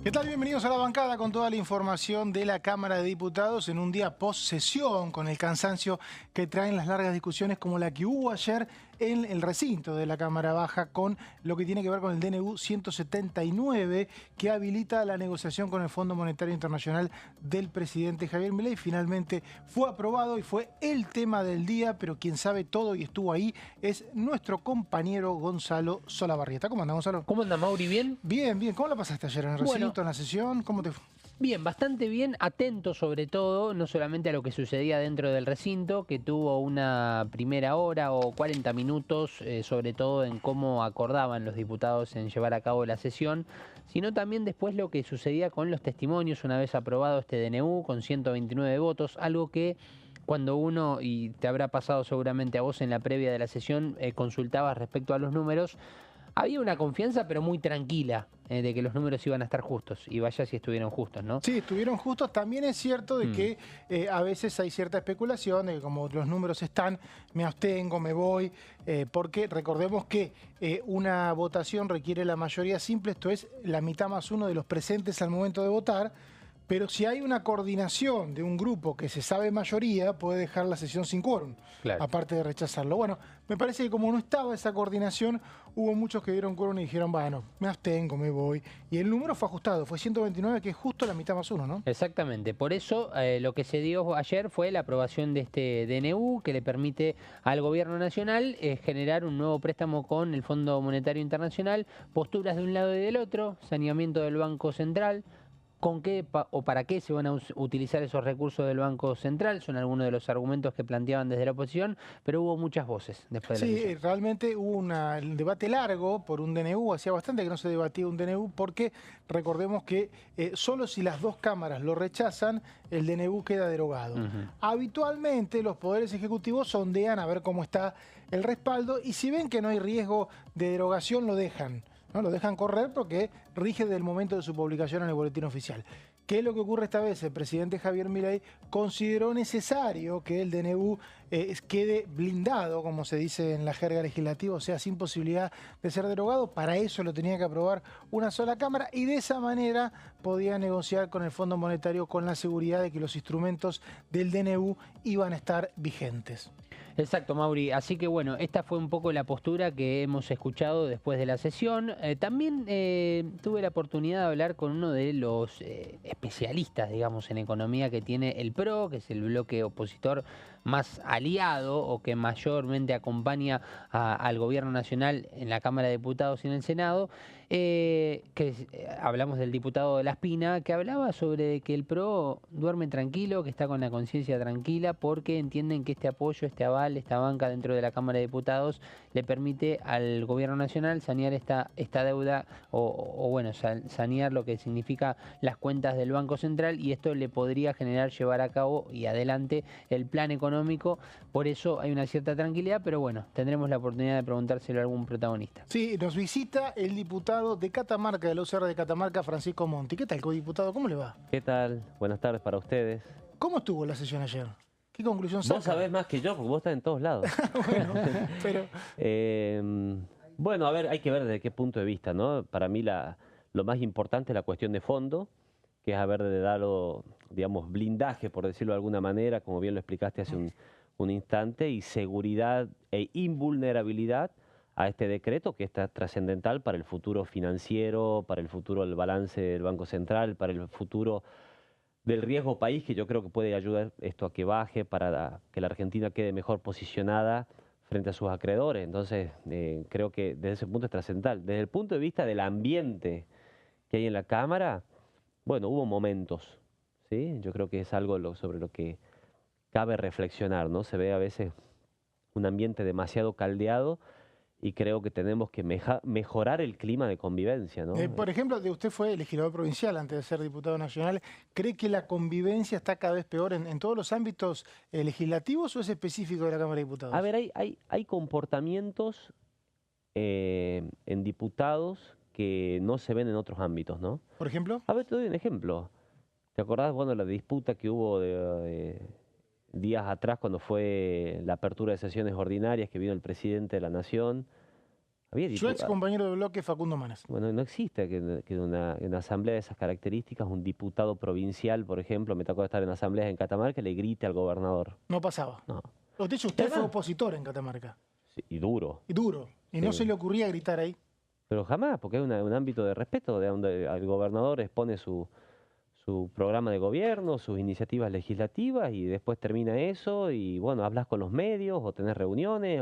¿Qué tal? Bienvenidos a la bancada con toda la información de la Cámara de Diputados en un día post-sesión, con el cansancio que traen las largas discusiones como la que hubo ayer en el recinto de la Cámara Baja con lo que tiene que ver con el DNU 179, que habilita la negociación con el Fondo Monetario Internacional del presidente Javier Milei. Finalmente fue aprobado y fue el tema del día, pero quien sabe todo y estuvo ahí es nuestro compañero Gonzalo Solabarrieta. ¿Cómo anda, Gonzalo? ¿Cómo anda, Mauri? ¿Bien? Bien, bien. ¿Cómo la pasaste ayer en el recinto, en la sesión? ¿Cómo te fue? Bien, bastante bien, atento sobre todo, no solamente a lo que sucedía dentro del recinto, que tuvo una primera hora o 40 minutos, sobre todo en cómo acordaban los diputados en llevar a cabo la sesión, sino también después lo que sucedía con los testimonios una vez aprobado este DNU con 129 votos, algo que cuando uno, y te habrá pasado seguramente a vos en la previa de la sesión, consultabas respecto a los números. Había una confianza, pero muy tranquila, de que los números iban a estar justos. Y vaya si estuvieron justos, ¿no? Sí, estuvieron justos. También es cierto de que a veces hay cierta especulación de que como los números están, me abstengo, me voy, porque recordemos que una votación requiere la mayoría simple, esto es la mitad más uno de los presentes al momento de votar. Pero si hay una coordinación de un grupo que se sabe mayoría, puede dejar la sesión sin quórum, Claro. aparte de rechazarlo. Bueno, me parece que como no estaba esa coordinación, hubo muchos que dieron quórum y dijeron, bueno, me abstengo, me voy. Y el número fue ajustado, fue 129, que es justo la mitad más uno, ¿no? Exactamente. Por eso lo que se dio ayer fue la aprobación de este DNU que le permite al gobierno nacional generar un nuevo préstamo con el Fondo Monetario Internacional, posturas de un lado y del otro, saneamiento del Banco Central. ¿Con qué o para qué se van a utilizar esos recursos del Banco Central? Son algunos de los argumentos que planteaban desde la oposición, pero hubo muchas voces después de la Sí, sesión. realmente hubo un debate largo por un DNU, hacía bastante que no se debatía un DNU, porque recordemos que solo si las dos cámaras lo rechazan, el DNU queda derogado. Habitualmente los poderes ejecutivos sondean a ver cómo está el respaldo y si ven que no hay riesgo de derogación, lo dejan. ¿No? Lo dejan correr porque rige desde el momento de su publicación en el boletín oficial. ¿Qué es lo que ocurre esta vez? El presidente Javier Milei consideró necesario que el DNU quede blindado, como se dice en la jerga legislativa, o sea, sin posibilidad de ser derogado. Para eso lo tenía que aprobar una sola Cámara y de esa manera podía negociar con el Fondo Monetario con la seguridad de que los instrumentos del DNU iban a estar vigentes. Exacto, Mauri. Así que bueno, esta fue un poco la postura que hemos escuchado después de la sesión. También tuve la oportunidad de hablar con uno de los especialistas, digamos, en economía que tiene el PRO, que es el bloque opositor más aliado o que mayormente acompaña al gobierno nacional en la Cámara de Diputados y en el Senado. Hablamos del diputado de La Espina, que hablaba sobre que el PRO duerme tranquilo, que está con la conciencia tranquila, porque entienden que este apoyo, este aval, esta banca dentro de la Cámara de Diputados le permite al gobierno nacional sanear esta deuda o bueno, sanear lo que significa las cuentas del Banco Central, y esto le podría generar llevar a cabo y adelante el plan económico. Por eso hay una cierta tranquilidad, pero bueno, tendremos la oportunidad de preguntárselo a algún protagonista. Sí, nos visita el diputado de Catamarca, de la UCR de Catamarca, Francisco Monti. ¿Qué tal, codiputado? ¿Cómo le va? ¿Qué tal? Buenas tardes para ustedes. ¿Cómo estuvo la sesión ayer? ¿Qué conclusión saca? Vos sabés más que yo, porque vos estás en todos lados. Bueno, pero... Bueno, a ver, hay que ver desde qué punto de vista, ¿no? Para mí lo más importante es la cuestión de fondo, que es haber de darlo, digamos, blindaje, por decirlo de alguna manera, como bien lo explicaste hace un instante, y seguridad e invulnerabilidad a este decreto que está trascendental para el futuro financiero, para el futuro del balance del Banco Central, para el futuro del riesgo país, que yo creo que puede ayudar esto a que baje, para que la Argentina quede mejor posicionada frente a sus acreedores. Entonces, creo que desde ese punto es trascendental. Desde el punto de vista del ambiente que hay en la Cámara, bueno, hubo momentos, ¿sí? Yo creo que es algo sobre lo que cabe reflexionar, ¿no? Se ve a veces un ambiente demasiado caldeado y creo que tenemos que mejorar el clima de convivencia, ¿no? por ejemplo, usted fue legislador provincial antes de ser diputado nacional. ¿Cree que la convivencia está cada vez peor en todos los ámbitos legislativos o es específico de la Cámara de Diputados? A ver, hay comportamientos en diputados que no se ven en otros ámbitos, ¿no? ¿Por ejemplo? A ver, te doy un ejemplo. ¿Te acordás, bueno, la disputa que hubo días atrás cuando fue la apertura de sesiones ordinarias, que vino el presidente de la Nación Su ex compañero de bloque, Facundo Manes. Bueno, no existe que en una asamblea de esas características un diputado provincial, por ejemplo, me tocó estar en asambleas en Catamarca, le grite al gobernador. No pasaba. No. De hecho, usted fue opositor en Catamarca. Sí, y duro. Y duro. Y no se le ocurría gritar ahí. Pero jamás, porque es un ámbito de respeto, de donde el gobernador expone su programa de gobierno, sus iniciativas legislativas, y después termina eso, y bueno, hablas con los medios, o tenés reuniones,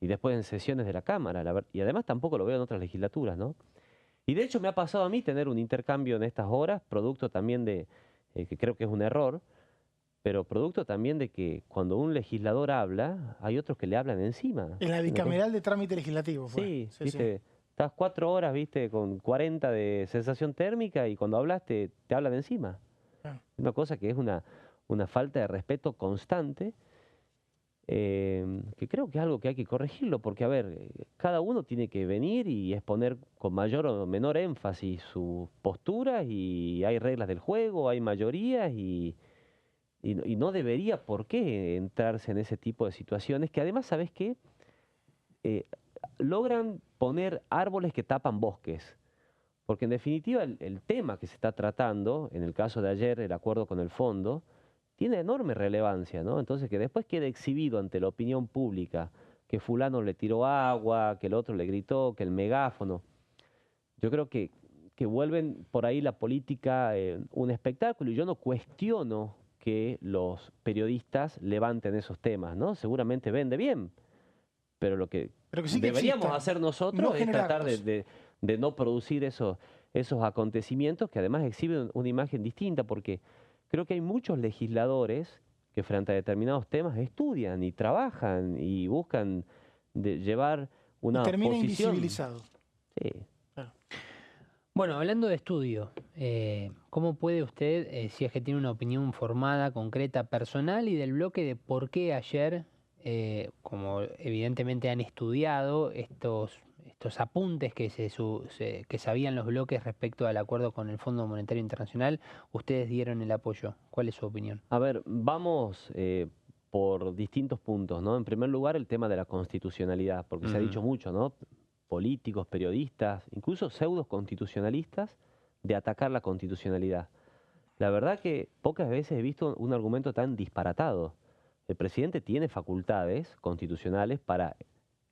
y después en sesiones de la Cámara. Y además tampoco lo veo en otras legislaturas, ¿no? Y de hecho me ha pasado a mí tener un intercambio en estas horas, producto también de, que creo que es un error, pero producto también de que cuando un legislador habla, hay otros que le hablan encima. En la bicameral de trámite legislativo fue. Sí, viste, sí. Estás 4 horas, viste, con 40 de sensación térmica, y cuando hablas te hablan encima. Una cosa que es una falta de respeto constante, que creo que es algo que hay que corregirlo, porque, a ver, cada uno tiene que venir y exponer con mayor o menor énfasis sus posturas, y hay reglas del juego, hay mayorías, y no debería por qué entrarse en ese tipo de situaciones, que además, ¿sabes qué? Logran poner árboles que tapan bosques. Porque en definitiva el tema que se está tratando, en el caso de ayer, el acuerdo con el fondo, tiene enorme relevancia, ¿no? Entonces, que después quede exhibido ante la opinión pública que fulano le tiró agua, que el otro le gritó, que el megáfono. Yo creo que vuelven por ahí la política un espectáculo, y yo no cuestiono que los periodistas levanten esos temas, ¿no? Seguramente vende bien, pero lo que sí deberíamos hacer nosotros es tratar de no producir esos acontecimientos que además exhiben una imagen distinta, porque creo que hay muchos legisladores que frente a determinados temas estudian y trabajan y buscan llevar una posición. Termina invisibilizado. Sí. Claro. Bueno, hablando de estudio, ¿cómo puede usted, si es que tiene una opinión formada, concreta, personal y del bloque, de por qué ayer, como evidentemente han estudiado estos apuntes que que sabían los bloques respecto al acuerdo con el Fondo Monetario Internacional, ustedes dieron el apoyo? ¿Cuál es su opinión? A ver, vamos por distintos puntos, ¿no? En primer lugar, el tema de la constitucionalidad, porque se ha dicho mucho, ¿no? Políticos, periodistas, incluso pseudos constitucionalistas, de atacar la constitucionalidad. La verdad que pocas veces he visto un argumento tan disparatado. El presidente tiene facultades constitucionales para,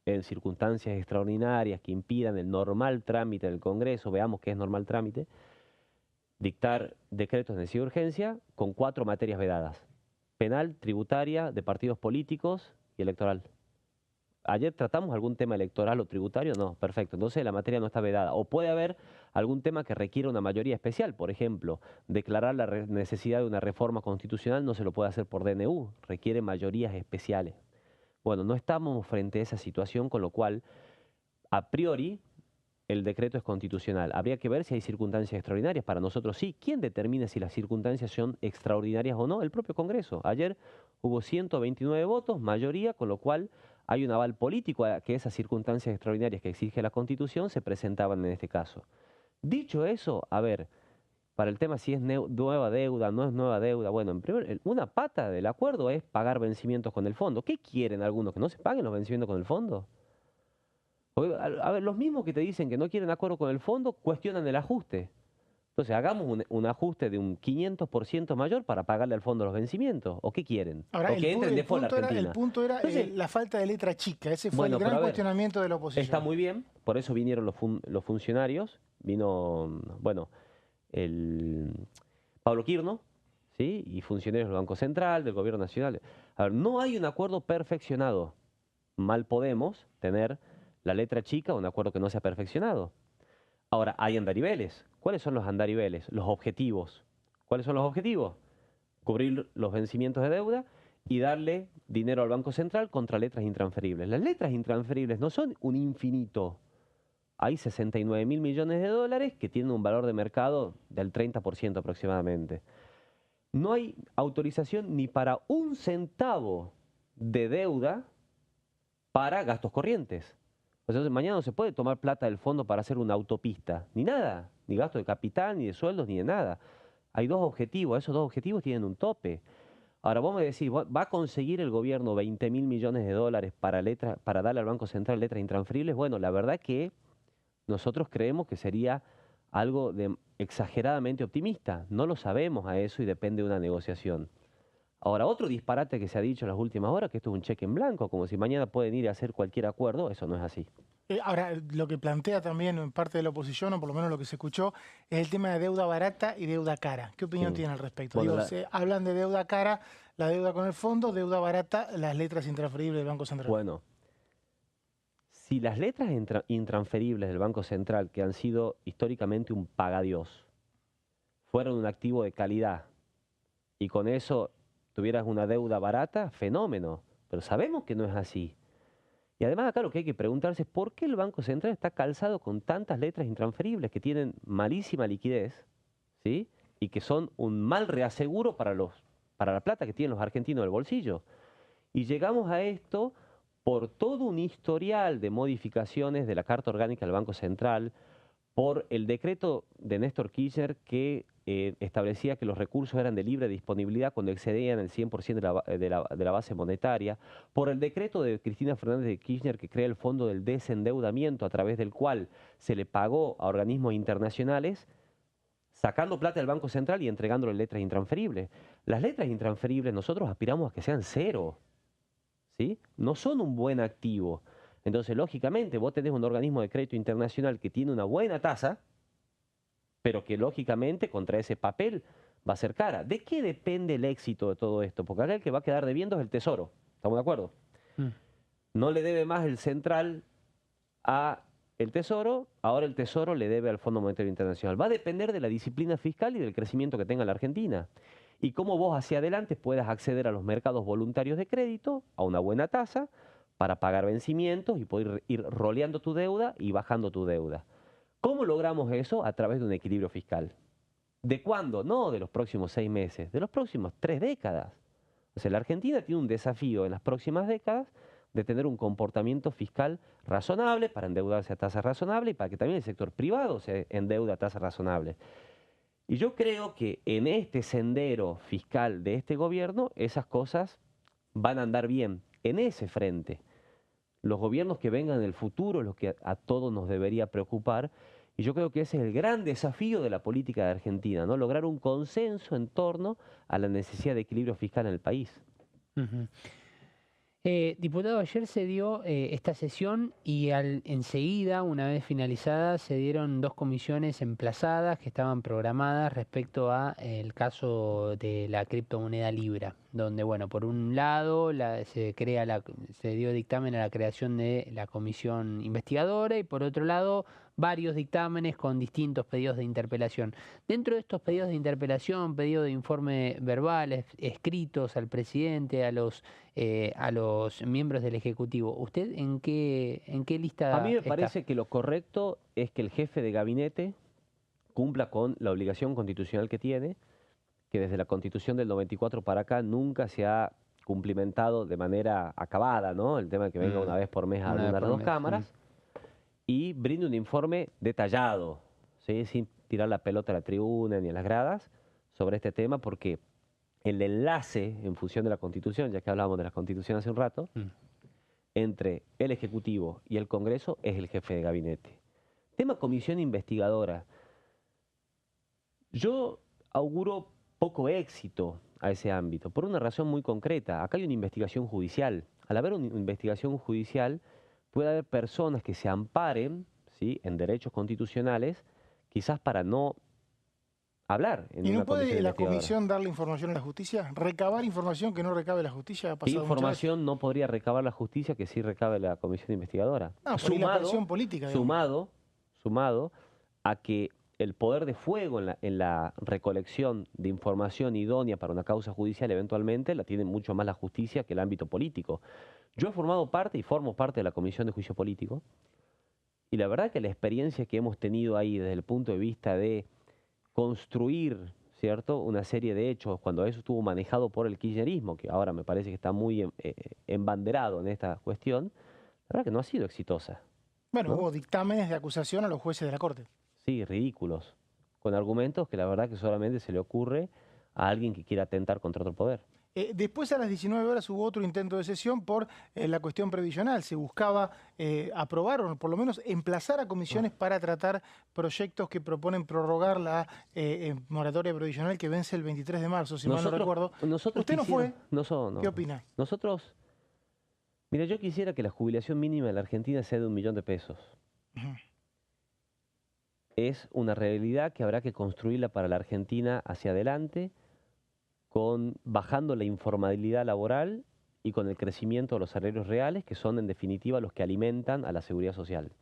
en circunstancias extraordinarias que impidan el normal trámite del Congreso, veamos qué es normal trámite, dictar decretos de necesidad de urgencia con 4 materias vedadas: penal, tributaria, de partidos políticos y electoral. Ayer tratamos algún tema electoral o tributario, no, perfecto, entonces la materia no está vedada. O puede haber algún tema que requiera una mayoría especial, por ejemplo, declarar la necesidad de una reforma constitucional no se lo puede hacer por DNU, requiere mayorías especiales. Bueno, no estamos frente a esa situación, con lo cual, a priori, el decreto es constitucional. Habría que ver si hay circunstancias extraordinarias. Para nosotros sí. ¿Quién determina si las circunstancias son extraordinarias o no? El propio Congreso. Ayer hubo 129 votos, mayoría, con lo cual hay un aval político a que esas circunstancias extraordinarias que exige la Constitución se presentaban en este caso. Dicho eso, a ver, para el tema si es nueva deuda, no es nueva deuda, bueno, en primer, una pata del acuerdo es pagar vencimientos con el fondo. ¿Qué quieren algunos? ¿Que no se paguen los vencimientos con el fondo? A ver, los mismos que te dicen que no quieren acuerdo con el fondo cuestionan el ajuste. Entonces, hagamos un ajuste de un 500% mayor para pagarle al fondo los vencimientos. ¿O qué quieren? Ahora, ¿O que entre en default la Argentina? El punto era Entonces, la falta de letra chica. Ese fue el gran cuestionamiento de la oposición. Está muy bien, por eso vinieron los funcionarios. Vino, bueno, el Pablo Quirno, ¿sí? Y funcionarios del Banco Central, del Gobierno Nacional. A ver, no hay un acuerdo perfeccionado. Mal podemos tener la letra chica, un acuerdo que no se ha perfeccionado. Ahora, hay andariveles. ¿Cuáles son los andariveles? Los objetivos. ¿Cuáles son los objetivos? Cubrir los vencimientos de deuda y darle dinero al Banco Central contra letras intransferibles. Las letras intransferibles no son un infinito. Hay 69.000 millones de dólares que tienen un valor de mercado del 30% aproximadamente. No hay autorización ni para 1 centavo de deuda para gastos corrientes. Entonces, mañana no se puede tomar plata del fondo para hacer una autopista, ni nada, ni gasto de capital, ni de sueldos, ni de nada. Hay 2 objetivos, esos 2 objetivos tienen un tope. Ahora vos me decís, ¿va a conseguir el gobierno 20.000 millones de dólares para darle al Banco Central letras intransferibles? Bueno, la verdad que nosotros creemos que sería algo exageradamente optimista. No lo sabemos a eso y depende de una negociación. Ahora, otro disparate que se ha dicho en las últimas horas, que esto es un cheque en blanco, como si mañana pueden ir a hacer cualquier acuerdo, eso no es así. Ahora, lo que plantea también en parte de la oposición, o por lo menos lo que se escuchó, es el tema de deuda barata y deuda cara. ¿Qué opinión Sí. tiene al respecto? Bueno, Digo, se hablan de deuda cara, la deuda con el fondo, deuda barata, las letras intransferibles del Banco Central. bueno, si las letras intransferibles del Banco Central, que han sido históricamente un pagadiós, fueran un activo de calidad y con eso tuvieras una deuda barata, fenómeno. Pero sabemos que no es así. Y además acá lo que hay que preguntarse es por qué el Banco Central está calzado con tantas letras intransferibles que tienen malísima liquidez, ¿sí? Y que son un mal reaseguro para la plata que tienen los argentinos en el bolsillo. Y llegamos a esto por todo un historial de modificaciones de la Carta Orgánica del Banco Central, por el decreto de Néstor Kirchner que establecía que los recursos eran de libre disponibilidad cuando excedían el 100% de la base monetaria, por el decreto de Cristina Fernández de Kirchner que crea el Fondo del Desendeudamiento, a través del cual se le pagó a organismos internacionales sacando plata del Banco Central y entregándole letras intransferibles. Las letras intransferibles nosotros aspiramos a que sean cero, ¿sí? No son un buen activo. Entonces, lógicamente, vos tenés un organismo de crédito internacional que tiene una buena tasa, pero que lógicamente contra ese papel va a ser cara. ¿De qué depende el éxito de todo esto? Porque acá el que va a quedar debiendo es el Tesoro. ¿Estamos de acuerdo? No le debe más el Central a el Tesoro, ahora el Tesoro le debe al Fondo Monetario Internacional. Va a depender de la disciplina fiscal y del crecimiento que tenga la Argentina. Y cómo vos hacia adelante puedas acceder a los mercados voluntarios de crédito a una buena tasa para pagar vencimientos y poder ir roleando tu deuda y bajando tu deuda. ¿Cómo logramos eso? A través de un equilibrio fiscal. ¿De cuándo? No de los próximos 6 meses, de los próximos 3 décadas. O sea, la Argentina tiene un desafío en las próximas décadas de tener un comportamiento fiscal razonable para endeudarse a tasas razonables y para que también el sector privado se endeude a tasas razonables. Y yo creo que en este sendero fiscal de este gobierno esas cosas van a andar bien en ese frente. Los gobiernos que vengan en el futuro, los que a todos nos debería preocupar, y yo creo que ese es el gran desafío de la política de Argentina, ¿no? Lograr un consenso en torno a la necesidad de equilibrio fiscal en el país. Diputado, ayer se dio esta sesión y enseguida, una vez finalizada, se dieron 2 comisiones emplazadas que estaban programadas respecto a el caso de la criptomoneda Libra, donde, bueno, por un lado se dio dictamen a la creación de la comisión investigadora y por otro lado varios dictámenes con distintos pedidos de interpelación. Dentro de estos pedidos de interpelación, pedidos de informe verbales, escritos al presidente, a los miembros del Ejecutivo, ¿usted en qué lista A mí me está? parece que lo correcto es que el jefe de gabinete cumpla con la obligación constitucional que tiene, que desde la Constitución del 94 para acá nunca se ha cumplimentado de manera acabada, ¿no? El tema de que venga una vez por mes a alguna de las dos cámaras y brinde un informe detallado, ¿sí? Sin tirar la pelota a la tribuna ni a las gradas sobre este tema, porque el enlace en función de la Constitución, ya que hablábamos de la Constitución hace un rato, entre el Ejecutivo y el Congreso es el jefe de gabinete. Tema comisión investigadora. Yo auguro poco éxito a ese ámbito, por una razón muy concreta. Acá hay una investigación judicial. Al haber una investigación judicial, puede haber personas que se amparen, ¿sí?, en derechos constitucionales, quizás para no hablar en ¿Y no una puede comisión la investigadora. comisión darle información a la justicia? ¿Recabar información que no recabe la justicia? ¿Ha ¿Qué pasado muchas veces? información no podría recabar la justicia que sí recabe la comisión investigadora? Ah, por ahí la presión política, digamos. Sumado a que el poder de fuego en la recolección de información idónea para una causa judicial eventualmente la tiene mucho más la justicia que el ámbito político. Yo he formado parte y formo parte de la Comisión de Juicio Político y la verdad que la experiencia que hemos tenido ahí desde el punto de vista de construir, ¿cierto?, una serie de hechos cuando eso estuvo manejado por el kirchnerismo, que ahora me parece que está muy embanderado en esta cuestión, la verdad que no ha sido exitosa. Bueno, ¿no? hubo dictámenes de acusación a los jueces de la Corte. Sí, ridículos, con argumentos que la verdad que solamente se le ocurre a alguien que quiera atentar contra otro poder. Después a las 19 horas hubo otro intento de sesión por la cuestión previsional. Se buscaba aprobar o por lo menos emplazar a comisiones para tratar proyectos que proponen prorrogar la moratoria previsional que vence el 23 de marzo, si mal no recuerdo. ¿Usted no fue? No. ¿Qué opina? Nosotros, mira, yo quisiera que la jubilación mínima en la Argentina sea de 1 millón de pesos. Es una realidad que habrá que construirla para la Argentina hacia adelante, bajando la informalidad laboral y con el crecimiento de los salarios reales, que son en definitiva los que alimentan a la seguridad social.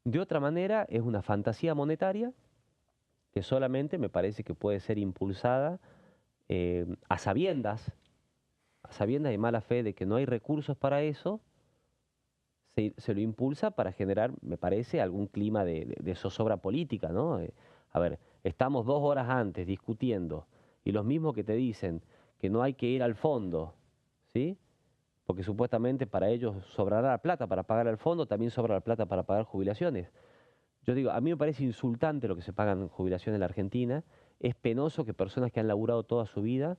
De otra manera, es una fantasía monetaria que solamente me parece que puede ser impulsada a sabiendas de mala fe de que no hay recursos para eso. Se lo impulsa para generar, me parece, algún clima de zozobra política, ¿no? A ver, estamos 2 horas antes discutiendo y los mismos que te dicen que no hay que ir al fondo, ¿sí? Porque supuestamente para ellos sobrará la plata para pagar al fondo, también sobra la plata para pagar jubilaciones. Yo digo, a mí me parece insultante lo que se pagan en jubilaciones en la Argentina. Es penoso que personas que han laburado toda su vida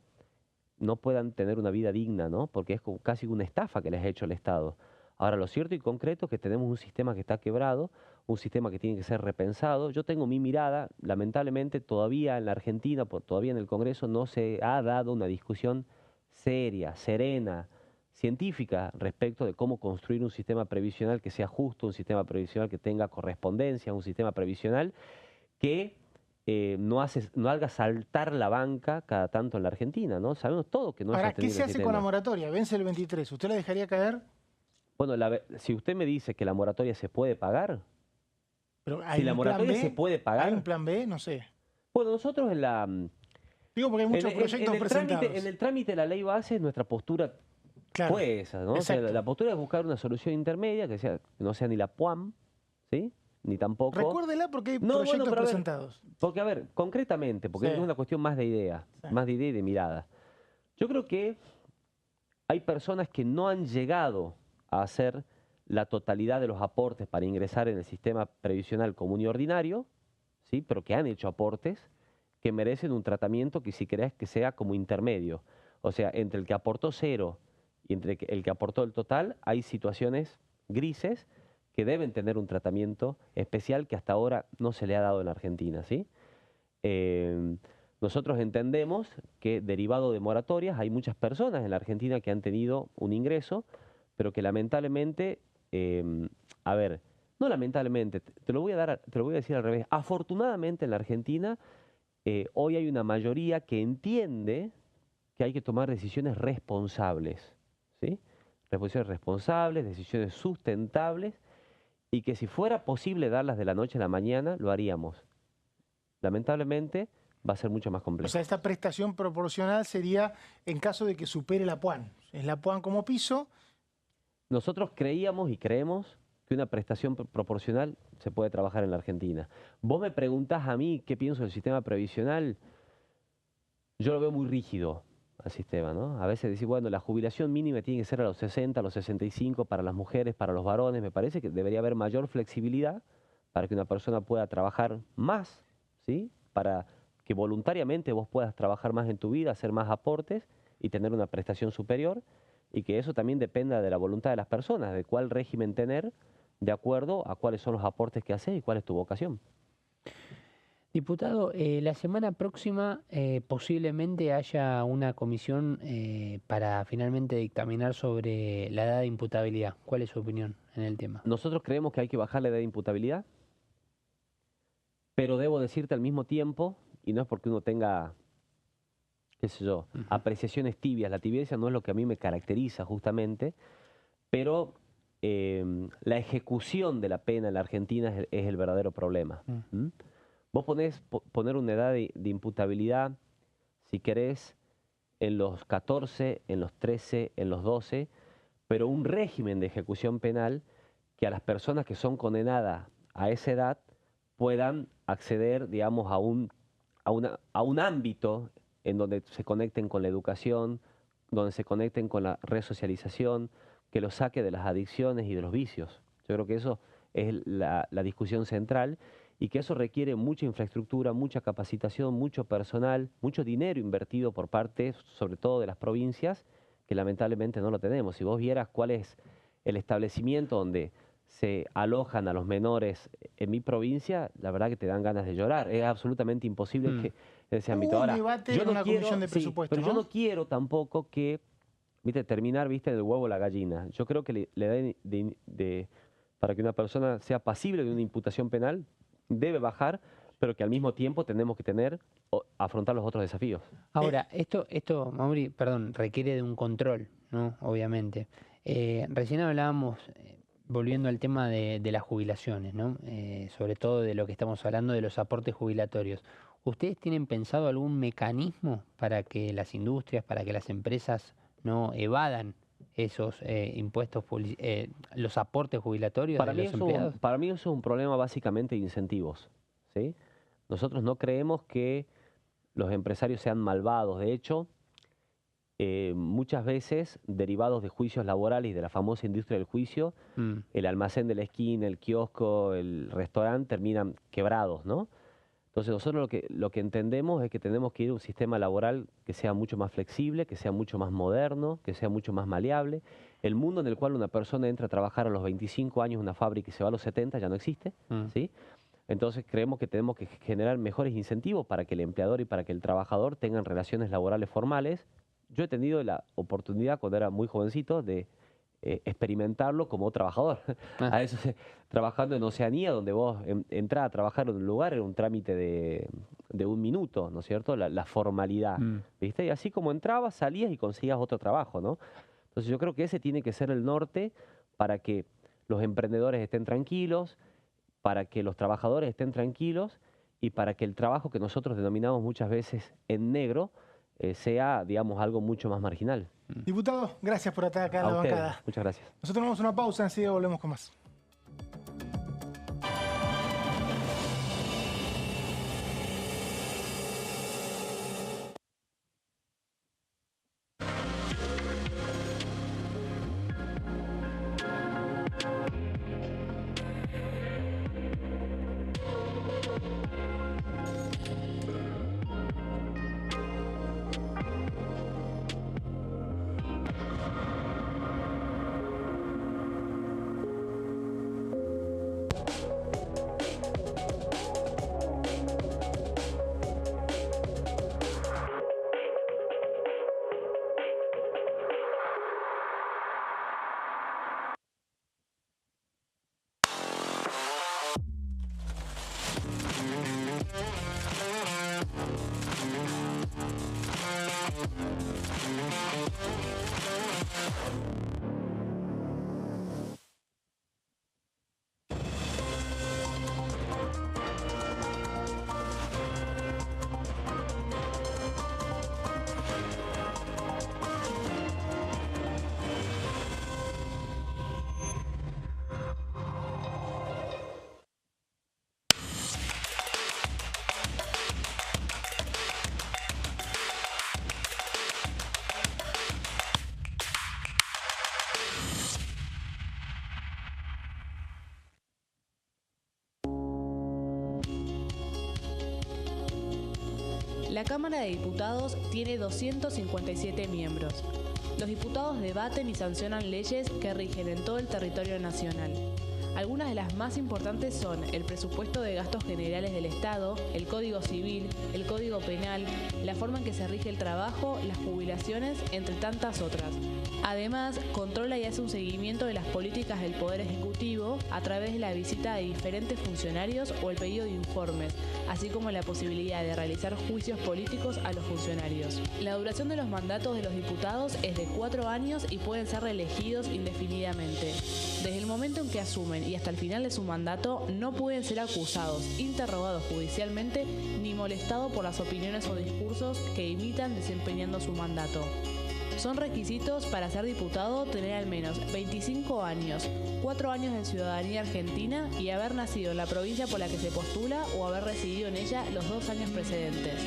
no puedan tener una vida digna, ¿no? Porque es casi una estafa que les ha hecho el Estado. Ahora, lo cierto y concreto es que tenemos un sistema que está quebrado, un sistema que tiene que ser repensado. Yo tengo mi mirada, lamentablemente todavía en la Argentina, todavía en el Congreso, no se ha dado una discusión seria, serena, científica respecto de cómo construir un sistema previsional que sea justo, un sistema previsional que tenga correspondencia, un sistema previsional que no haga saltar la banca cada tanto en la Argentina, ¿no? Sabemos todo que no es Ahora, ¿qué sostenible se ese hace tema. con la moratoria? Vence el 23. ¿Usted la dejaría caer? Bueno, si usted me dice que la moratoria se puede pagar, Pero ¿hay si la un plan moratoria B? se puede pagar... ¿Hay un plan B? No sé. Bueno, nosotros en la... Digo porque hay muchos proyectos presentados. En el trámite de la ley base, nuestra postura fue esa, ¿no? O sea, la postura es buscar una solución intermedia que no sea ni la PUAM, ¿sí? Ni tampoco... Recuérdela porque hay proyectos presentados. Porque, a ver, concretamente, porque es una cuestión más de idea, más de idea y de mirada. Yo creo que hay personas que no han llegado a hacer la totalidad de los aportes para ingresar en el sistema previsional común y ordinario, ¿sí? Pero que han hecho aportes que merecen un tratamiento que si querés que sea como intermedio. O sea, entre el que aportó 0 y entre el que aportó el total, hay situaciones grises que deben tener un tratamiento especial que hasta ahora no se le ha dado en la Argentina, ¿sí? Nosotros entendemos que derivado de moratorias hay muchas personas en la Argentina que han tenido un ingreso, pero que lamentablemente, a ver, no lamentablemente, te lo voy a decir al revés. Afortunadamente en la Argentina hoy hay una mayoría que entiende que hay que tomar decisiones responsables, ¿sí? Decisiones responsables, decisiones sustentables, y que si fuera posible darlas de la noche a la mañana, lo haríamos. Lamentablemente va a ser mucho más complejo. O sea, esta prestación proporcional sería en caso de que supere la PUAN. Es la PUAN como piso. Nosotros creíamos y creemos que una prestación proporcional se puede trabajar en la Argentina. Vos me preguntás a mí qué pienso del sistema previsional. Yo lo veo muy rígido al sistema, ¿no? A veces decir, bueno, la jubilación mínima tiene que ser a los 60, a los 65 para las mujeres, para los varones. Me parece que debería haber mayor flexibilidad para que una persona pueda trabajar más, ¿sí? Para que voluntariamente vos puedas trabajar más en tu vida, hacer más aportes y tener una prestación superior, y que eso también dependa de la voluntad de las personas, de cuál régimen tener, de acuerdo a cuáles son los aportes que haces y cuál es tu vocación. Diputado, la semana próxima posiblemente haya una comisión para finalmente dictaminar sobre la edad de imputabilidad. ¿Cuál es su opinión en el tema? Nosotros creemos que hay que bajar la edad de imputabilidad, pero debo decirte al mismo tiempo, y no es porque uno tenga, qué sé yo, apreciaciones tibias, la tibieza no es lo que a mí me caracteriza justamente, pero la ejecución de la pena en la Argentina es el verdadero problema. Vos poner una edad de imputabilidad, si querés, en los 14, en los 13, en los 12, pero un régimen de ejecución penal que a las personas que son condenadas a esa edad puedan acceder, digamos, a un ámbito en donde se conecten con la educación, donde se conecten con la resocialización, que los saque de las adicciones y de los vicios. Yo creo que eso es la discusión central, y que eso requiere mucha infraestructura, mucha capacitación, mucho personal, mucho dinero invertido por parte, sobre todo de las provincias, que lamentablemente no lo tenemos. Si vos vieras cuál es el establecimiento donde se alojan a los menores en mi provincia, la verdad que te dan ganas de llorar. Es absolutamente imposible que en ese ámbito. Hubo un debate en una comisión de presupuesto, pero ¿no? yo no quiero tampoco que, terminar, del huevo a la gallina. Yo creo que para que una persona sea pasible de una imputación penal, debe bajar, pero que al mismo tiempo tenemos que afrontar los otros desafíos. Ahora, esto, Mauri, perdón, requiere de un control, ¿no? Obviamente. Recién hablábamos, volviendo al tema de las jubilaciones, ¿no? Sobre todo de lo que estamos hablando de los aportes jubilatorios. ¿Ustedes tienen pensado algún mecanismo para que las industrias, para que las empresas no evadan esos impuestos, los aportes jubilatorios de los empleados? Para mí eso es un problema básicamente de incentivos, ¿sí? Nosotros no creemos que los empresarios sean malvados. De hecho, muchas veces, derivados de juicios laborales y de la famosa industria del juicio, el almacén de la esquina, el kiosco, el restaurante terminan quebrados, ¿no? Entonces nosotros lo que entendemos es que tenemos que ir a un sistema laboral que sea mucho más flexible, que sea mucho más moderno, que sea mucho más maleable. El mundo en el cual una persona entra a trabajar a los 25 años en una fábrica y se va a los 70 ya no existe, ¿sí? Entonces creemos que tenemos que generar mejores incentivos para que el empleador y para que el trabajador tengan relaciones laborales formales. Yo he tenido la oportunidad, cuando era muy jovencito, de experimentarlo como trabajador. A eso, trabajando en Oceanía, donde vos entrás a trabajar en un lugar, era un trámite de 1 minuto, ¿no es cierto? La formalidad, ¿viste? Y así como entrabas, salías y conseguías otro trabajo, ¿no? Entonces yo creo que ese tiene que ser el norte para que los emprendedores estén tranquilos, para que los trabajadores estén tranquilos y para que el trabajo que nosotros denominamos muchas veces en negro sea, digamos, algo mucho más marginal. Diputado, gracias por estar acá en la bancada. Muchas gracias. Nosotros vamos a una pausa, enseguida volvemos con más. La Cámara de Diputados tiene 257 miembros. Los diputados debaten y sancionan leyes que rigen en todo el territorio nacional. Algunas de las más importantes son el presupuesto de gastos generales del Estado, el Código Civil, el Código Penal, la forma en que se rige el trabajo, las jubilaciones, entre tantas otras. Además, controla y hace un seguimiento de las políticas del Poder Ejecutivo a través de la visita de diferentes funcionarios o el pedido de informes, así como la posibilidad de realizar juicios políticos a los funcionarios. La duración de los mandatos de los diputados es de 4 años y pueden ser reelegidos indefinidamente. Desde el momento en que asumen y hasta el final de su mandato, no pueden ser acusados, interrogados judicialmente, ni molestados por las opiniones o discursos que imitan desempeñando su mandato. Son requisitos para ser diputado tener al menos 25 años, 4 años de ciudadanía argentina y haber nacido en la provincia por la que se postula o haber residido en ella los 2 años precedentes.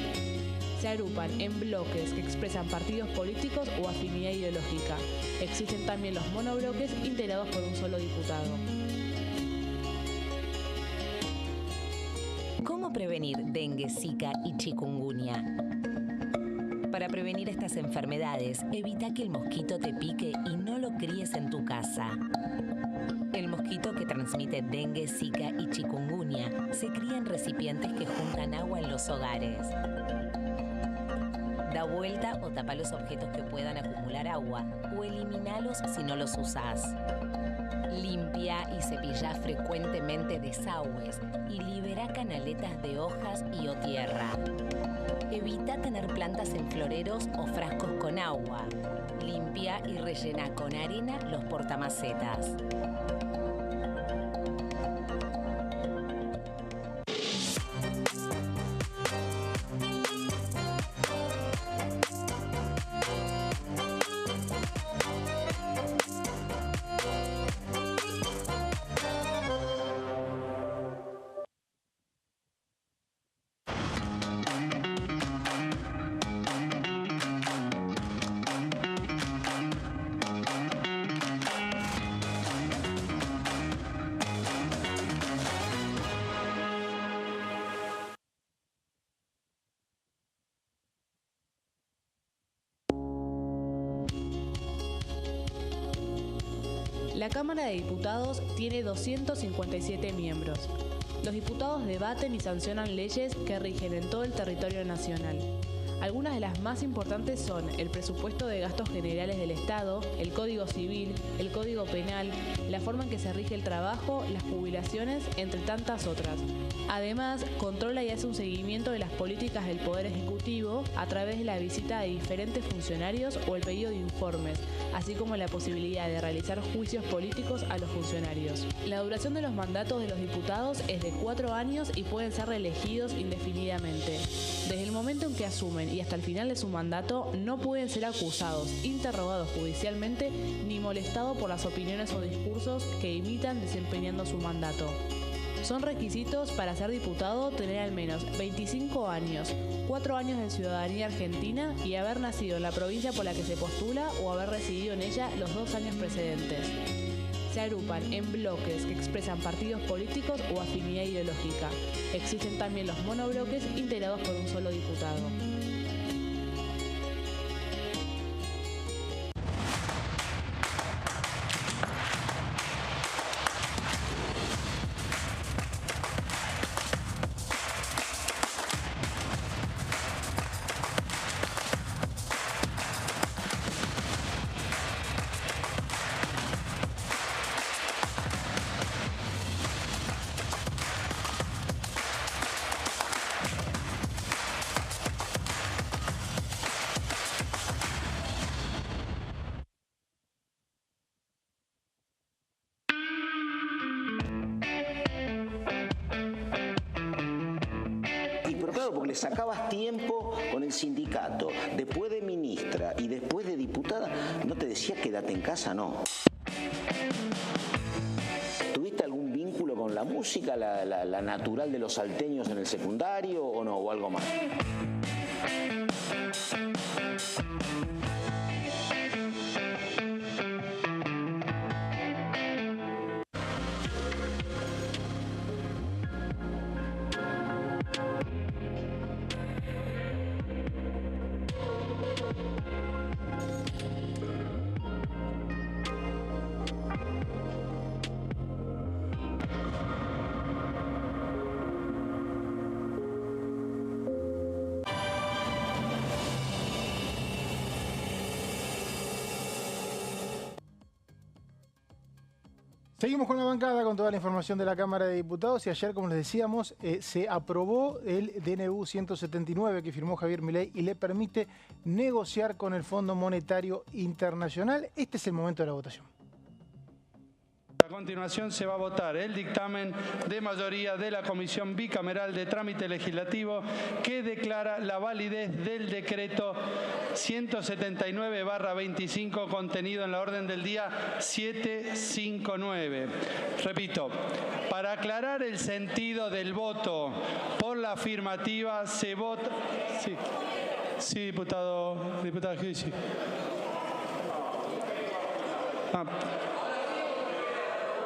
Se agrupan en bloques que expresan partidos políticos o afinidad ideológica. Existen también los monobloques integrados por un solo diputado. ¿Cómo prevenir dengue, zika y chikungunya? Para prevenir estas enfermedades, evita que el mosquito te pique y no lo críes en tu casa. El mosquito que transmite dengue, zika y chikungunya se cría en recipientes que juntan agua en los hogares. Da vuelta o tapa los objetos que puedan acumular agua o eliminalos si no los usás. Limpia y cepilla frecuentemente desagües y libera canaletas de hojas y o tierra. Evita tener plantas en floreros o frascos con agua. Limpia y rellena con arena los portamacetas. La Cámara de Diputados tiene 257 miembros. Los diputados debaten y sancionan leyes que rigen en todo el territorio nacional. Algunas de las más importantes son el presupuesto de gastos generales del Estado, el Código Civil, el Código Penal, la forma en que se rige el trabajo, las jubilaciones, entre tantas otras. Además, controla y hace un seguimiento de las políticas del Poder Ejecutivo a través de la visita de diferentes funcionarios o el pedido de informes, así como la posibilidad de realizar juicios políticos a los funcionarios. La duración de los mandatos de los diputados es de 4 años y pueden ser reelegidos indefinidamente. Desde el momento en que asumen y hasta el final de su mandato, no pueden ser acusados, interrogados judicialmente, ni molestados por las opiniones o discursos que imitan desempeñando su mandato. Son requisitos para ser diputado tener al menos 25 años, 4 años de ciudadanía argentina y haber nacido en la provincia por la que se postula o haber residido en ella los 2 años precedentes. Se agrupan en bloques que expresan partidos políticos o afinidad ideológica. Existen también los monobloques integrados por un solo diputado. Porque le sacabas tiempo con el sindicato, después de ministra y después de diputada, ¿no te decía quédate en casa? No. ¿Tuviste algún vínculo con la música, la natural de los salteños en el secundario o no, o algo más? Seguimos con la bancada, con toda la información de la Cámara de Diputados y ayer, como les decíamos, se aprobó el DNU 179 que firmó Javier Milei y le permite negociar con el Fondo Monetario Internacional. Este es el momento de la votación. A continuación se va a votar el dictamen de mayoría de la Comisión Bicameral de Trámite Legislativo que declara la validez del decreto 179/25 contenido en la orden del día 759. Repito, para aclarar el sentido del voto por la afirmativa se vota... Sí, diputada Giudici.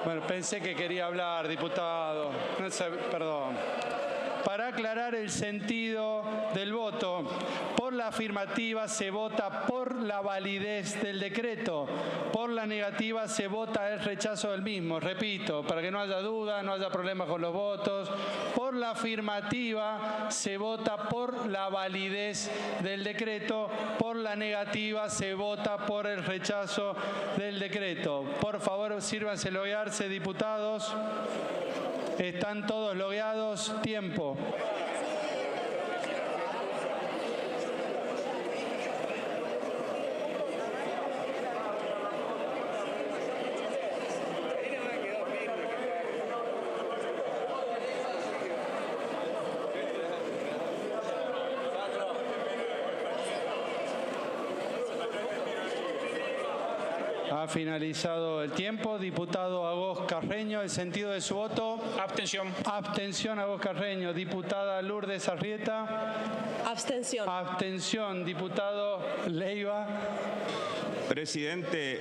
Bueno, pensé que quería hablar, diputado. No sé, perdón. para aclarar el sentido del voto. Por la afirmativa se vota por la validez del decreto. Por la negativa se vota el rechazo del mismo. Repito, para que no haya duda, no haya problemas con los votos. Por la afirmativa se vota por la validez del decreto. Por la negativa se vota por el rechazo del decreto. Por favor, sírvanse loguearse, diputados. ¿Están todos logueados? Tiempo. Ha finalizado el tiempo. Diputado Agos Carreño, ¿el sentido de su voto? Abstención. Abstención, Agos Carreño. Diputada Lourdes Arrieta. Abstención. Abstención. Diputado Leiva. Presidente.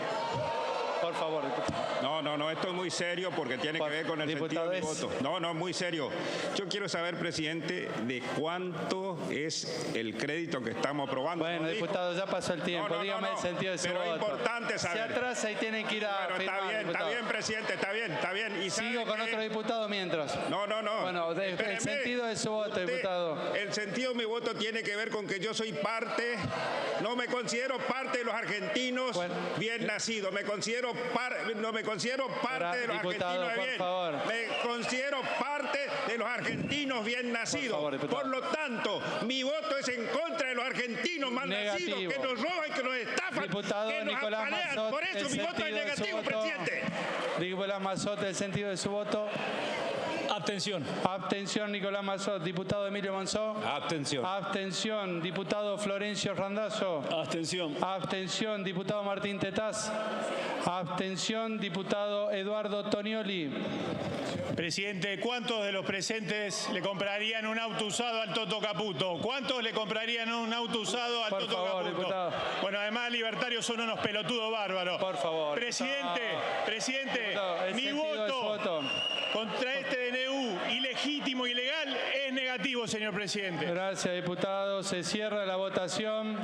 Por favor, diputado. No, esto es muy serio porque tiene que ver con el sentido de mi voto. No, muy serio. Yo quiero saber, presidente, de cuánto es el crédito que estamos aprobando. Bueno, diputado, ya pasó el tiempo. Dígame el sentido de su voto. Pero es importante saber. Se atrasa y tienen que ir a firmar, está bien, presidente, está bien. ¿Y sigo con otro diputado mientras? No. Bueno, el sentido de su voto, diputado. El sentido de mi voto tiene que ver con que yo soy parte, no me considero parte de los argentinos bien nacidos, no me considero parte de los diputado, argentinos bien. Favor. Me considero parte de los argentinos bien nacidos. Por lo tanto, mi voto es en contra de los argentinos mal nacidos que nos roban, que nos estafan, diputado que nos Nicolás apalean. Mazzotti, Por eso mi voto es negativo, presidente. Nicolás Mazzotti, el sentido de su voto. Abstención. Abstención, Nicolás Mazzotti. Diputado Emilio Monzó. Abstención. Abstención. Diputado Florencio Randazzo. Abstención. Abstención. Diputado Martín Tetaz. Abstención. Diputado Eduardo Tonioli. Presidente, ¿cuántos de los presentes le comprarían un auto usado al Toto Caputo? ¿Cuántos le comprarían un auto usado al Toto Caputo? Diputado. Bueno, además libertarios son unos pelotudos bárbaros. Por favor. Presidente, diputado, mi voto contra este DNU ilegítimo, ilegal, es negativo, señor presidente. Gracias, diputado. Se cierra la votación.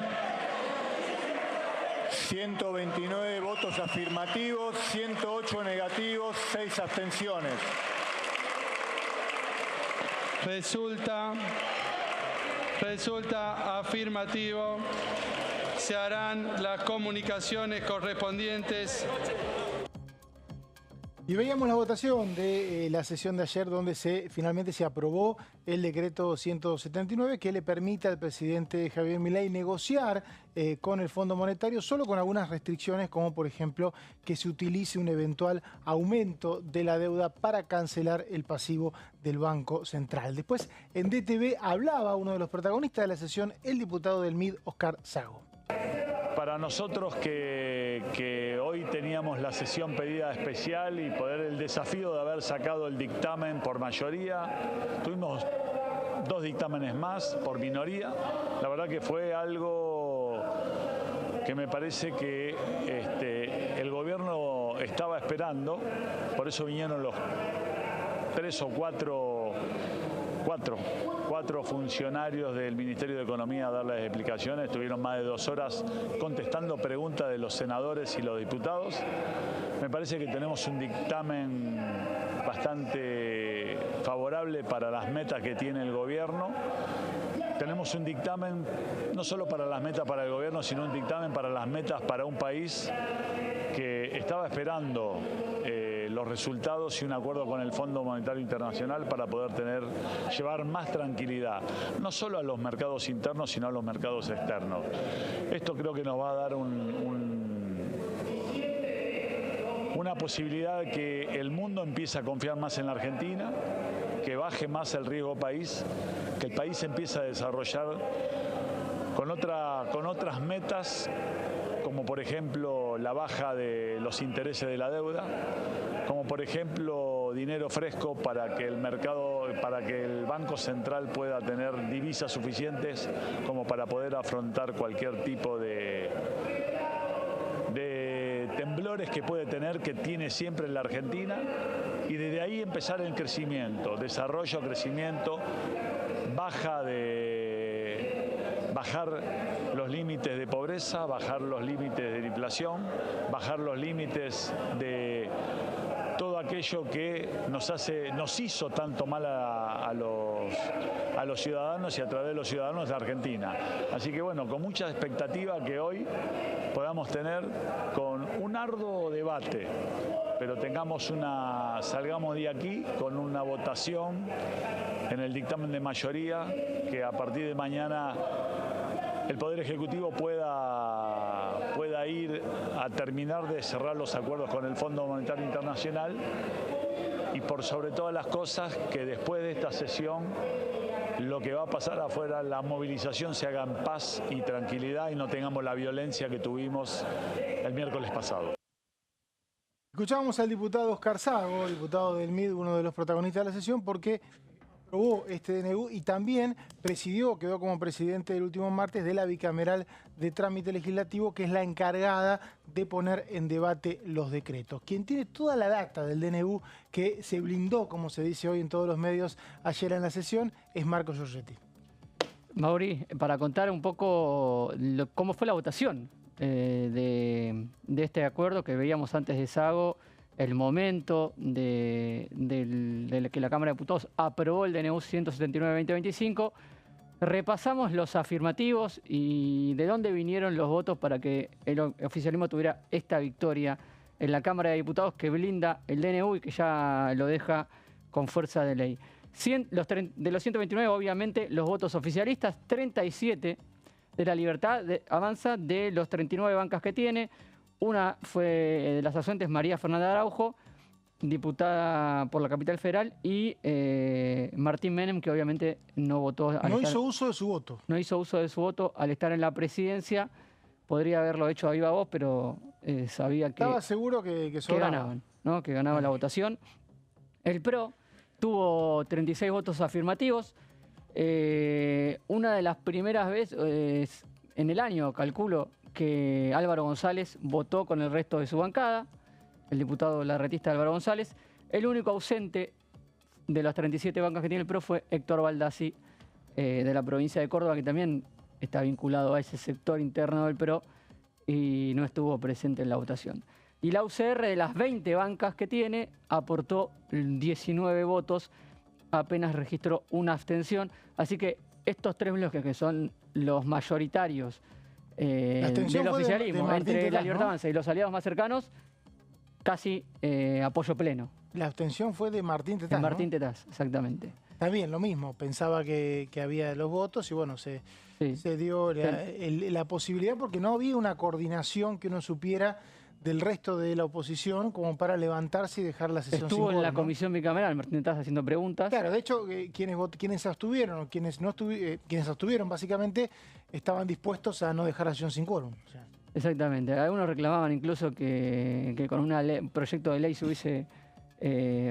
129 votos afirmativos, 108 negativos, 6 abstenciones. Resulta afirmativo. Se harán las comunicaciones correspondientes. Y veíamos la votación de la sesión de ayer donde finalmente se aprobó el decreto 179 que le permite al presidente Javier Milei negociar con el Fondo Monetario solo con algunas restricciones como por ejemplo que se utilice un eventual aumento de la deuda para cancelar el pasivo del Banco Central. Después en DTV hablaba uno de los protagonistas de la sesión, el diputado del MID, Oscar Sago. Para nosotros que hoy teníamos la sesión pedida especial y poder el desafío de haber sacado el dictamen por mayoría, tuvimos 2 dictámenes más por minoría. La verdad que fue algo que me parece que el gobierno estaba esperando, por eso vinieron los 3 o 4 funcionarios del Ministerio de Economía a darles explicaciones. Estuvieron más de 2 horas contestando preguntas de los senadores y los diputados. Me parece que tenemos un dictamen bastante favorable para las metas que tiene el gobierno. Tenemos un dictamen no solo para las metas para el gobierno, sino un dictamen para las metas para un país que estaba esperando los resultados y un acuerdo con el Fondo Monetario Internacional para poder llevar más tranquilidad, no solo a los mercados internos, sino a los mercados externos. Esto creo que nos va a dar una posibilidad de que el mundo empiece a confiar más en la Argentina, que baje más el riesgo país, que el país empiece a desarrollar con otras metas, como por ejemplo la baja de los intereses de la deuda, como por ejemplo dinero fresco para que el Banco Central pueda tener divisas suficientes como para poder afrontar cualquier tipo de temblores que puede tener, que tiene siempre en la Argentina, y desde ahí empezar el crecimiento, desarrollo, crecimiento, bajar los límites de pobreza, bajar los límites de inflación, bajar los límites de todo aquello que nos hizo tanto mal a los ciudadanos y a través de los ciudadanos de Argentina. Así que bueno, con mucha expectativa que hoy podamos tener con un arduo debate, pero salgamos de aquí con una votación en el dictamen de mayoría, que a partir de mañana el Poder Ejecutivo pueda ir a terminar de cerrar los acuerdos con el Fondo Monetario Internacional y por sobre todas las cosas que después de esta sesión lo que va a pasar afuera, la movilización se haga en paz y tranquilidad y no tengamos la violencia que tuvimos el miércoles pasado. Escuchábamos al diputado Oscar Sago, diputado del MID, uno de los protagonistas de la sesión, porque aprobó este DNU y también quedó como presidente el último martes de la bicameral de trámite legislativo, que es la encargada de poner en debate los decretos. Quien tiene toda la data del DNU, que se blindó, como se dice hoy en todos los medios ayer en la sesión, es Marco Giorgetti. Mauri, para contar un poco cómo fue la votación de este acuerdo que veíamos antes de Sago, el momento de que la Cámara de Diputados aprobó el DNU 179-2025, repasamos los afirmativos y de dónde vinieron los votos para que el oficialismo tuviera esta victoria en la Cámara de Diputados que blinda el DNU y que ya lo deja con fuerza de ley. De los 129, obviamente, los votos oficialistas, 37 de La Libertad avanza de los 39 bancas que tiene. Una fue de las ausentes María Fernanda Araujo, diputada por la Capital Federal, y Martín Menem, que obviamente no votó. No hizo uso de su voto. No hizo uso de su voto al estar en la presidencia. Podría haberlo hecho a viva voz, pero sabía que... Estaba seguro que ganaban, ¿no? Que ganaba la votación. El PRO tuvo 36 votos afirmativos. Una de las primeras veces en el año, calculo, que Álvaro González votó con el resto de su bancada, el diputado larretista Álvaro González. El único ausente de las 37 bancas que tiene el PRO fue Héctor Baldassi, de la provincia de Córdoba, que también está vinculado a ese sector interno del PRO y no estuvo presente en la votación. Y la UCR, de las 20 bancas que tiene, aportó 19 votos, apenas registró una abstención. Así que estos tres bloques, que son los mayoritarios del oficialismo, entre La Libertad Avanza y los aliados más cercanos, casi apoyo pleno. La abstención fue de Martín Tetaz, de Martín Tetaz, exactamente. Está bien, lo mismo. Pensaba que había los votos y bueno, se dio la posibilidad, porque no había una coordinación que uno supiera del resto de la oposición como para levantarse y dejar la sesión Estuvo sin en la quórum, ¿no? comisión bicameral Martín Tetaz haciendo preguntas. Claro, de hecho, quienes abstuvieron o quienes abstuvieron básicamente estaban dispuestos a no dejar la sesión sin quórum. O sea. Exactamente. Algunos reclamaban incluso que con un proyecto de ley se hubiese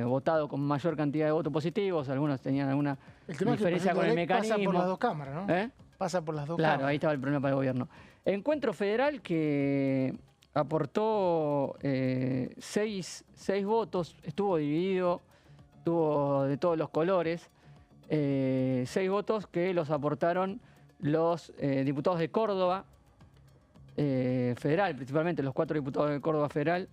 votado con mayor cantidad de votos positivos. Algunos tenían alguna diferencia con el mecanismo. Pasa por las dos cámaras, ¿no? Pasa por las dos cámaras. Claro, ahí estaba el problema para el gobierno. Encuentro Federal, que aportó 6 votos, estuvo dividido, estuvo de todos los colores. 6 votos que los aportaron los diputados de Córdoba Federal, principalmente los 4 diputados de Córdoba Federal.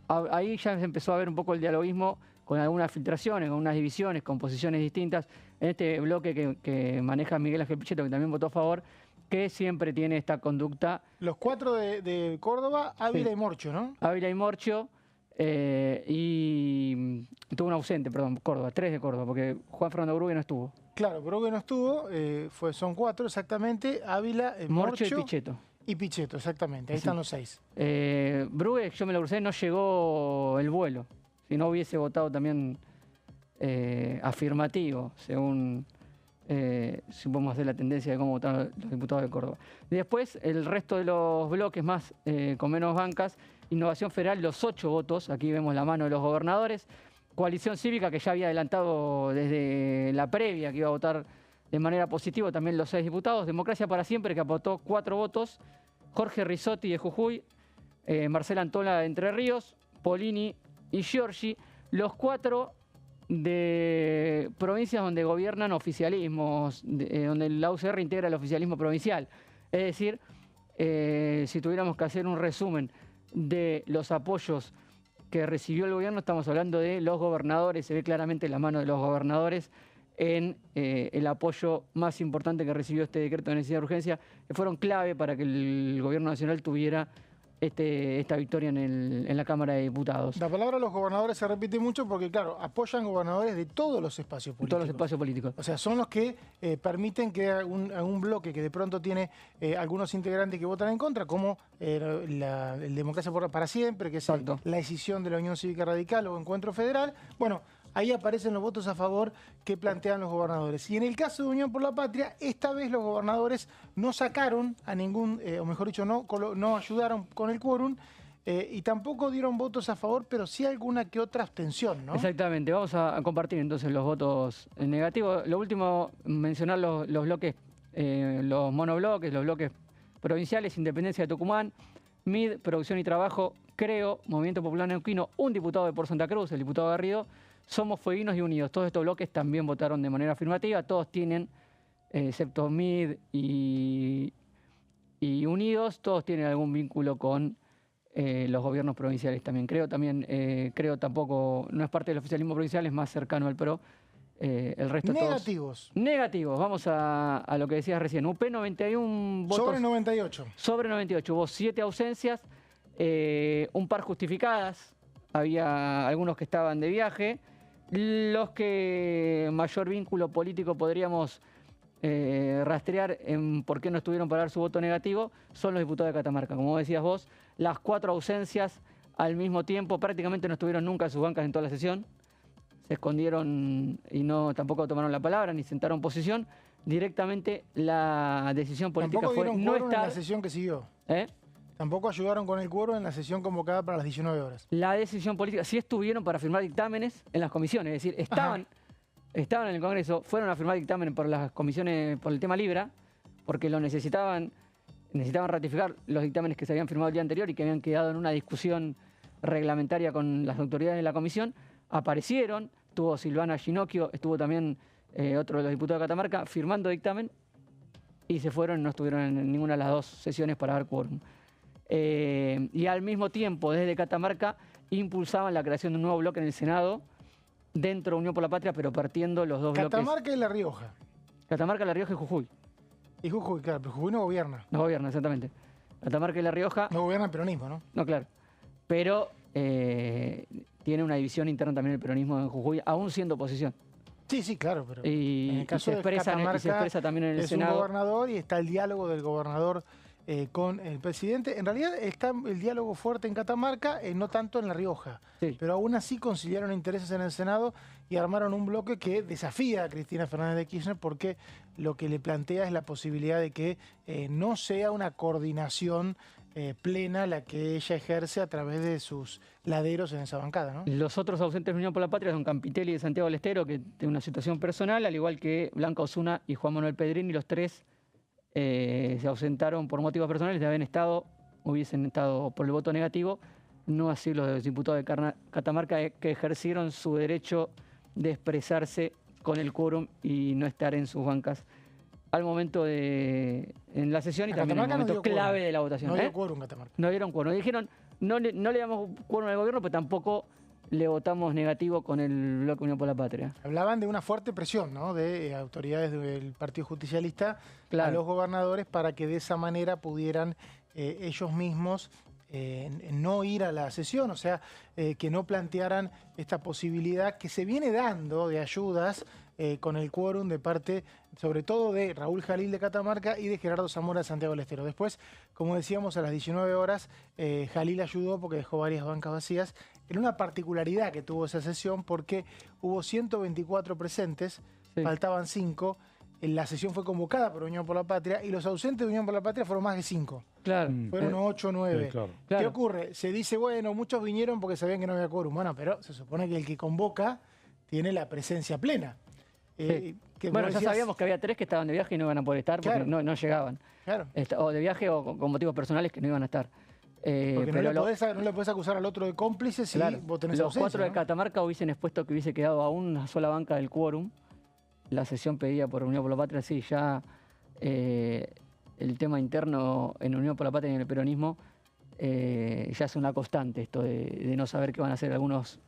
Ahí ya se empezó a ver un poco el dialoguismo con algunas filtraciones, con unas divisiones, con posiciones distintas. En este bloque que maneja Miguel Ángel Pichetto, que también votó a favor, que siempre tiene esta conducta. Los 4 de Córdoba, Ávila y Morcho, ¿no? Ávila y Morcho, y tuvo un ausente, perdón, Córdoba, 3 de Córdoba, porque Juan Fernando Brugge no estuvo. Claro, Brugge no estuvo, son 4 exactamente, Ávila, Morcho y Pichetto. Y Pichetto, exactamente, ahí están los 6. Brugge, yo me lo crucé, no llegó el vuelo. Si no hubiese votado también afirmativo, según si podemos hacer la tendencia de cómo votaron los diputados de Córdoba. Después, el resto de los bloques más con menos bancas, Innovación Federal, los 8 votos, aquí vemos la mano de los gobernadores. Coalición Cívica, que ya había adelantado desde la previa que iba a votar de manera positiva, también los 6 diputados. Democracia para Siempre, que aportó 4 votos. Jorge Risotti de Jujuy, Marcela Antola de Entre Ríos, Polini y Giorgi, los 4 de provincias donde gobiernan oficialismos, donde la UCR integra el oficialismo provincial. Es decir, si tuviéramos que hacer un resumen de los apoyos que recibió el gobierno, estamos hablando de los gobernadores, se ve claramente la mano de los gobernadores en el apoyo más importante que recibió este decreto de necesidad de urgencia, que fueron clave para que el gobierno nacional tuviera esta victoria en la Cámara de Diputados. La palabra los gobernadores se repite mucho porque, claro, apoyan gobernadores de todos los espacios políticos. Todos los espacios políticos. O sea, son los que permiten que un bloque que de pronto tiene algunos integrantes que votan en contra, como el Democracia para Siempre, que es la decisión de la Unión Cívica Radical o Encuentro Federal, bueno, ahí aparecen los votos a favor que plantean los gobernadores. Y en el caso de Unión por la Patria, esta vez los gobernadores no sacaron a ningún, o mejor dicho, no ayudaron con el quórum, y tampoco dieron votos a favor, pero sí alguna que otra abstención, ¿no? Exactamente. Vamos a compartir entonces los votos negativos. Lo último, mencionar los bloques, los monobloques, los bloques provinciales: Independencia de Tucumán, MID, Producción y Trabajo, Creo, Movimiento Popular Neuquino, un diputado de por Santa Cruz, el diputado Garrido, Somos Fueguinos y Unidos. Todos estos bloques también votaron de manera afirmativa. Todos tienen, excepto MID y Unidos, todos tienen algún vínculo con los gobiernos provinciales también. Creo tampoco, no es parte del oficialismo provincial, es más cercano al PRO. El resto negativos. Todos negativos. Vamos a lo que decías recién. UP 91 votos. Sobre 98. Sobre 98. Hubo 7 ausencias, un par justificadas. Había algunos que estaban de viaje. Los que mayor vínculo político podríamos rastrear en por qué no estuvieron para dar su voto negativo son los diputados de Catamarca. Como decías vos, las 4 ausencias al mismo tiempo prácticamente no estuvieron nunca en sus bancas en toda la sesión. Se escondieron y tampoco tomaron la palabra ni sentaron posición. Directamente la decisión política tampoco fue no estar en la sesión que siguió. Tampoco ayudaron con el quórum en la sesión convocada para las 19 horas. La decisión política, sí estuvieron para firmar dictámenes en las comisiones, es decir, estaban en el Congreso, fueron a firmar dictámenes por las comisiones, por el tema Libra, porque lo necesitaban ratificar los dictámenes que se habían firmado el día anterior y que habían quedado en una discusión reglamentaria con las autoridades de la comisión. Aparecieron, estuvo Silvana Ginocchio, estuvo también otro de los diputados de Catamarca firmando dictamen y se fueron, no estuvieron en ninguna de las 2 sesiones para dar quórum. Y al mismo tiempo, desde Catamarca, impulsaban la creación de un nuevo bloque en el Senado, dentro de Unión por la Patria, pero partiendo los 2 bloques. Catamarca y La Rioja. Catamarca, La Rioja y Jujuy. Y Jujuy, claro, pero Jujuy no gobierna. No gobierna, exactamente. Catamarca y La Rioja... No gobierna el peronismo, ¿no? No, claro. Pero tiene una división interna también el peronismo en Jujuy, aún siendo oposición. Sí, claro, pero y en el caso se expresa, de Catamarca, se expresa también en el es Senado. Un gobernador y está el diálogo del gobernador con el presidente. En realidad está el diálogo fuerte en Catamarca, no tanto en La Rioja. Sí. Pero aún así conciliaron intereses en el Senado y armaron un bloque que desafía a Cristina Fernández de Kirchner porque lo que le plantea es la posibilidad de que no sea una coordinación plena la que ella ejerce a través de sus laderos en esa bancada, ¿no? Los otros ausentes de Unión por la Patria son Campitelli de Santiago del Estero, que tiene una situación personal, al igual que Blanca Osuna y Juan Manuel Pedrini, los 3 se ausentaron por motivos personales, hubiesen estado por el voto negativo, no así los diputados de Catamarca que ejercieron su derecho de expresarse con el quórum y no estar en sus bancas al momento en la sesión y también en el momento clave de la votación. No dio quórum Catamarca. No dieron quórum. Dijeron, no le damos quórum al gobierno, pero tampoco le votamos negativo con el bloque Unión por la Patria. Hablaban de una fuerte presión, ¿no?, de autoridades del Partido Justicialista a los gobernadores para que de esa manera pudieran ellos mismos no ir a la sesión, o sea, que no plantearan esta posibilidad que se viene dando de ayudas con el quórum de parte, sobre todo, de Raúl Jalil de Catamarca y de Gerardo Zamora de Santiago del Estero. Después, como decíamos, a las 19 horas, Jalil ayudó porque dejó varias bancas vacías, en una particularidad que tuvo esa sesión porque hubo 124 presentes, faltaban 5, la sesión fue convocada por Unión por la Patria y los ausentes de Unión por la Patria fueron más de 5. Claro. Fueron 8 o 9. Claro. ¿Qué ocurre? Se dice, bueno, muchos vinieron porque sabían que no había quórum. Bueno, pero se supone que el que convoca tiene la presencia plena. Bueno, ya sabíamos que había 3 que estaban de viaje y no iban a poder estar porque no llegaban. Claro. O de viaje o con motivos personales que no iban a estar. Porque no le podés acusar al otro de cómplice si vos tenés los ausencia, 4 de ¿no? Catamarca hubiesen expuesto que hubiese quedado a una sola banca del quórum. La sesión pedida por Unión por la Patria, sí, ya el tema interno en Unión por la Patria y en el peronismo ya es una constante, esto de no saber qué van a hacer algunos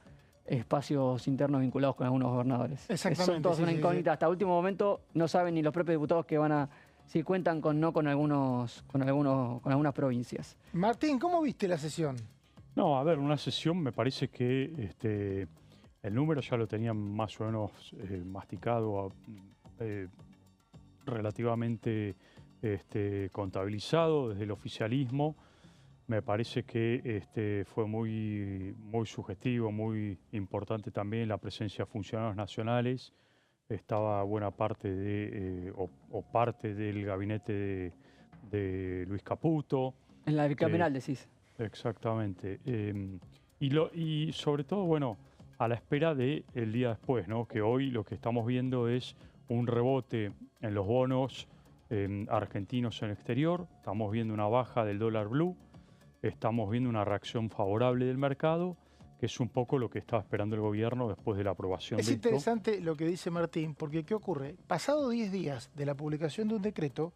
espacios internos vinculados con algunos gobernadores. Exactamente. Son todos una incógnita. Hasta último momento no saben ni los propios diputados que van a... si cuentan con algunas provincias. Martín, ¿cómo viste la sesión? No, a ver, una sesión me parece que el número ya lo tenían más o menos masticado, relativamente contabilizado desde el oficialismo. Me parece que fue muy sugestivo, muy importante también la presencia de funcionarios nacionales. Estaba buena parte parte del gabinete de Luis Caputo. En la bicameral decís. Exactamente. Y sobre todo, bueno, a la espera del día después, ¿no? Que hoy lo que estamos viendo es un rebote en los bonos argentinos en el exterior. Estamos viendo una baja del dólar blue. Estamos viendo una reacción favorable del mercado, que es un poco lo que estaba esperando el gobierno después de la aprobación de esto. Es interesante lo que dice Martín, porque ¿qué ocurre? Pasado 10 días de la publicación de un decreto,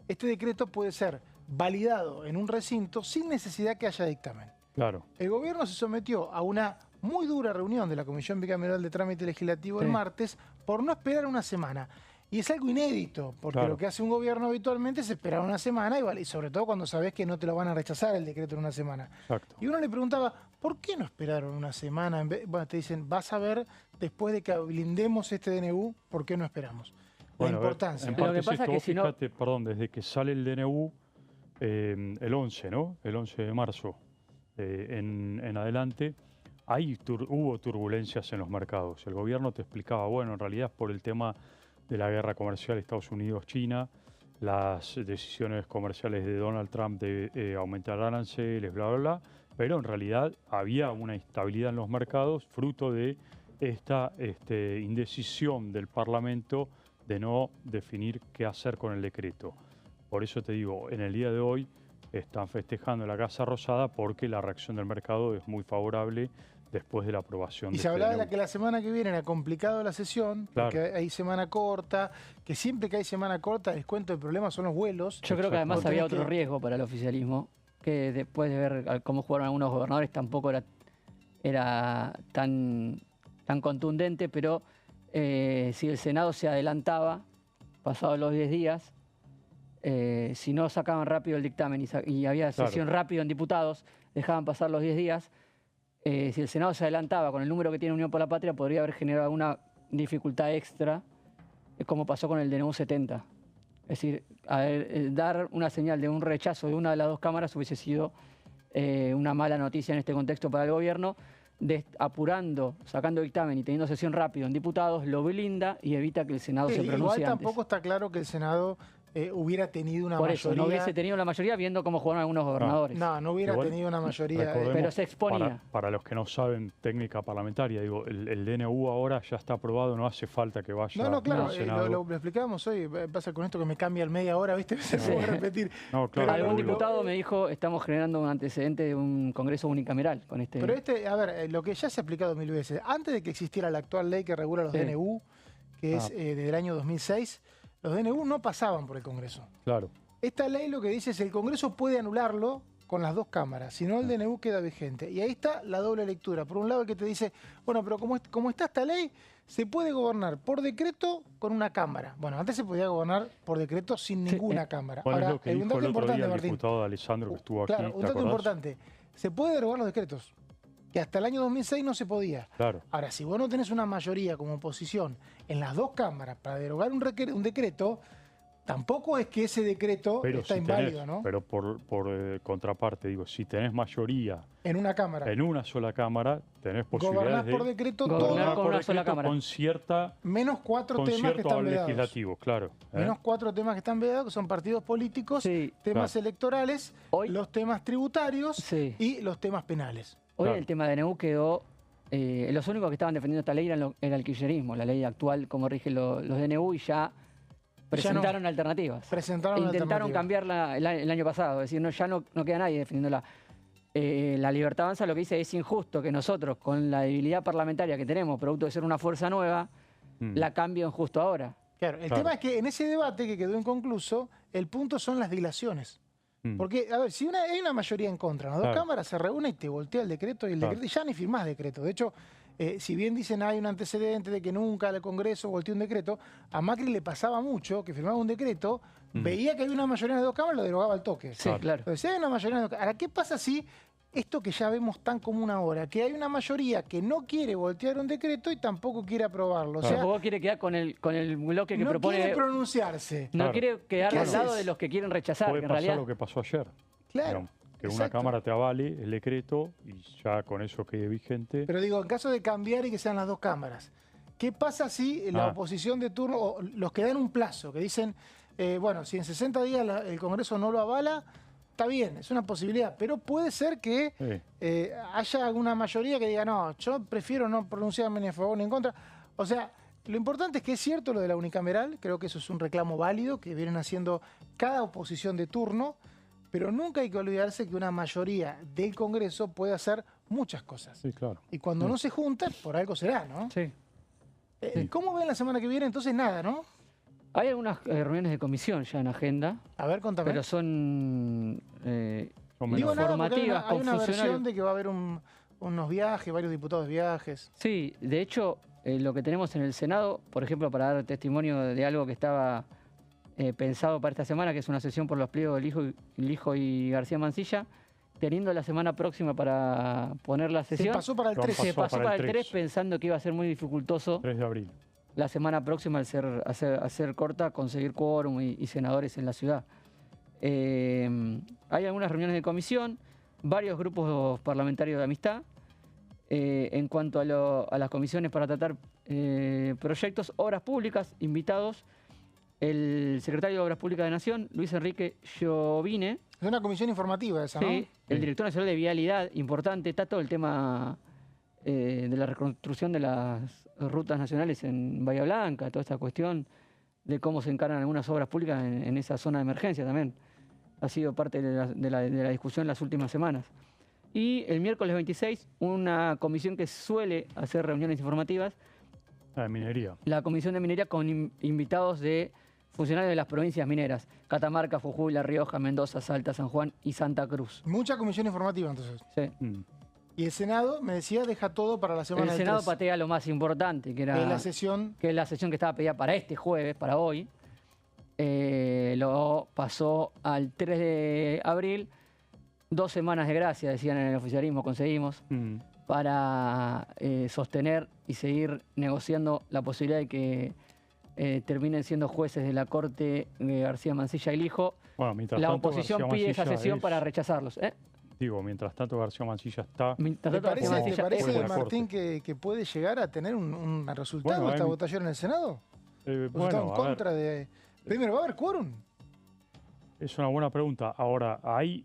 este decreto puede ser validado en un recinto sin necesidad que haya dictamen. Claro. El gobierno se sometió a una muy dura reunión de la Comisión Bicameral de Trámite Legislativo el martes por no esperar una semana. Y es algo inédito, porque lo que hace un gobierno habitualmente es esperar una semana y sobre todo cuando sabés que no te lo van a rechazar el decreto en una semana. Exacto. Y uno le preguntaba, ¿por qué no esperaron una semana? Bueno, te dicen, vas a ver después de que blindemos este DNU, ¿por qué no esperamos? Bueno, la importancia. En parte fíjate, perdón, desde que sale el DNU, el 11, ¿no? El 11 de marzo en adelante, ahí hubo turbulencias en los mercados. El gobierno te explicaba, bueno, en realidad es por el tema de la guerra comercial Estados Unidos-China, las decisiones comerciales de Donald Trump de aumentar aranceles, bla, bla, bla, pero en realidad había una instabilidad en los mercados fruto de esta indecisión del Parlamento de no definir qué hacer con el decreto. Por eso te digo, en el día de hoy están festejando en la Casa Rosada porque la reacción del mercado es muy favorable después de la aprobación. Y se hablaba de que la semana que viene era complicado la sesión, porque hay semana corta, que siempre que hay semana corta, les cuento, el problema son los vuelos. Yo creo que además había otro riesgo para el oficialismo, que después de ver cómo jugaron algunos gobernadores tampoco era tan contundente, pero si el Senado se adelantaba, pasados los 10 días, si no sacaban rápido el dictamen y había sesión rápido en diputados, dejaban pasar los 10 días, si el Senado se adelantaba con el número que tiene Unión por la Patria, podría haber generado alguna dificultad extra, como pasó con el DNU 70. Es decir, dar una señal de un rechazo de una de las dos cámaras hubiese sido una mala noticia en este contexto para el gobierno. Apurando, sacando dictamen y teniendo sesión rápido en diputados, lo blinda y evita que el Senado se pronuncie igual antes. Tampoco está claro que el Senado hubiera tenido una mayoría. Por eso, no hubiese tenido la mayoría viendo cómo jugaron algunos gobernadores. No hubiera tenido una mayoría. Pero se exponía. Para los que no saben técnica parlamentaria, digo, el DNU ahora ya está aprobado, no hace falta que vaya claro, al Senado. Lo explicábamos hoy, pasa con esto que me cambia el media hora, ¿viste? Se puede repetir. Claro, algún diputado me dijo, estamos generando un antecedente de un congreso unicameral con este... Pero a ver, lo que ya se ha explicado 1000 veces, antes de que existiera la actual ley que regula los DNU, que es desde el año 2006, los DNU no pasaban por el Congreso. Claro. Esta ley lo que dice es el Congreso puede anularlo con las dos cámaras, si no el DNU queda vigente. Y ahí está la doble lectura. Por un lado el que te dice, bueno, pero como está esta ley, se puede gobernar por decreto con una cámara. Bueno, antes se podía gobernar por decreto sin ninguna cámara. Bueno, ahora, es lo que dijo el otro día el Martín, diputado Alessandro que estuvo aquí. Claro, un dato importante. Se puede derogar los decretos, que hasta el año 2006 no se podía. Claro. Ahora, si vos no tenés una mayoría como oposición en las dos cámaras para derogar un decreto, tampoco es que ese decreto está inválido, ¿no? Pero por contraparte, digo, si tenés mayoría en una cámara, en una sola cámara, tenés posibilidades de por decreto gobernar con una sola cámara. Con cierta... Menos 4 temas que están vedados. Legislativo, claro. Menos 4 temas que están vedados, que son partidos políticos, temas electorales, los temas tributarios y los temas penales. Hoy el tema de DNU quedó... los únicos que estaban defendiendo esta ley era el kirchnerismo, la ley actual, como rige los DNU, y ya presentaron alternativas. Intentaron cambiarla el año pasado, es decir, ya no queda nadie defendiéndola. la Libertad Avanza lo que dice es injusto que nosotros, con la debilidad parlamentaria que tenemos, producto de ser una fuerza nueva, la cambien justo ahora. Claro, el tema es que en ese debate que quedó inconcluso, el punto son las dilaciones. Porque, a ver, si hay una mayoría en contra, las dos cámaras se reúnen y te voltea el decreto y el decreto, y ya ni firmás decreto. De hecho, si bien dicen hay un antecedente de que nunca el Congreso volteó un decreto, a Macri le pasaba mucho que firmaba un decreto, veía que había una mayoría en las dos cámaras y lo derogaba al toque. Sí, claro. Entonces, si hay una mayoría en las dos cámaras, ahora, ¿qué pasa si esto que ya vemos tan común ahora, que hay una mayoría que no quiere voltear un decreto y tampoco quiere aprobarlo? O sea, tampoco quiere quedar con el bloque que no propone... quiere pronunciarse. No quiere quedar al lado de los que quieren rechazar. Puede que en pasar realidad... lo que pasó ayer. Claro. Digamos, que una exacto. cámara te avale el decreto y ya con eso quede vigente. Pero digo, en caso de cambiar y que sean las dos cámaras, ¿qué pasa si la oposición de turno, o los que dan un plazo, que dicen, bueno, si en 60 días el Congreso no lo avala, está bien, es una posibilidad, pero puede ser que haya alguna mayoría que diga, no, yo prefiero no pronunciarme ni a favor ni en contra. O sea, lo importante es que es cierto lo de la unicameral, creo que eso es un reclamo válido que vienen haciendo cada oposición de turno, pero nunca hay que olvidarse que una mayoría del Congreso puede hacer muchas cosas. Sí, claro. Y cuando no se juntan, por algo será, ¿no? Sí. ¿Cómo ven la semana que viene? Entonces nada, ¿no? Hay algunas reuniones de comisión ya en agenda. A ver, contame. Pero son Digo nada porque informativas, hay una versión confusionarias. de que va a haber unos viajes, varios diputados de viajes. Sí, de hecho, lo que tenemos en el Senado, por ejemplo, para dar testimonio de algo que estaba pensado para esta semana, que es una sesión por los pliegos del Lijo y García Mansilla, teniendo la semana próxima para poner la sesión. Se pasó para el 3. Se pasó para el 3 pensando que iba a ser muy dificultoso 3 de abril. la semana próxima, al ser corta, conseguir quórum y senadores en la ciudad. Hay algunas reuniones de comisión, varios grupos parlamentarios de amistad. En cuanto a las comisiones para tratar proyectos, obras públicas, invitados, el secretario de Obras Públicas de Nación, Luis Enrique Giovine. Es una comisión informativa esa, ¿no? Sí, el director nacional de Vialidad, importante, está todo el tema de la reconstrucción de las rutas nacionales en Bahía Blanca, toda esta cuestión de cómo se encaran algunas obras públicas en esa zona de emergencia también. Ha sido parte de la discusión en las últimas semanas. Y el miércoles 26, una comisión que suele hacer reuniones informativas. La de minería. La comisión de minería con invitados de funcionarios de las provincias mineras. Catamarca, Jujuy, La Rioja, Mendoza, Salta, San Juan y Santa Cruz. Mucha comisión informativa entonces. Sí. Y el Senado, me decía, deja todo para la semana El del Senado 3. patea lo más importante, que era la sesión. Que es la sesión que estaba pedida para este jueves, para hoy. Lo pasó al 3 de abril. 2 semanas de gracia, decían en el oficialismo, conseguimos, para sostener y seguir negociando la posibilidad de que terminen siendo jueces de la Corte García Mansilla y Lijo. Bueno, mientras la tanto, oposición García pide esa Mansilla sesión es- para rechazarlos. Digo, mientras tanto García Mansilla está... ¿Te parece, fuera de la Martín, Corte. que puede llegar a tener un resultado Bueno, esta hay- votación en el Senado? ¿O bueno, está en a contra de...? Primero, ¿va a haber quórum? Es una buena pregunta. Ahora, ¿hay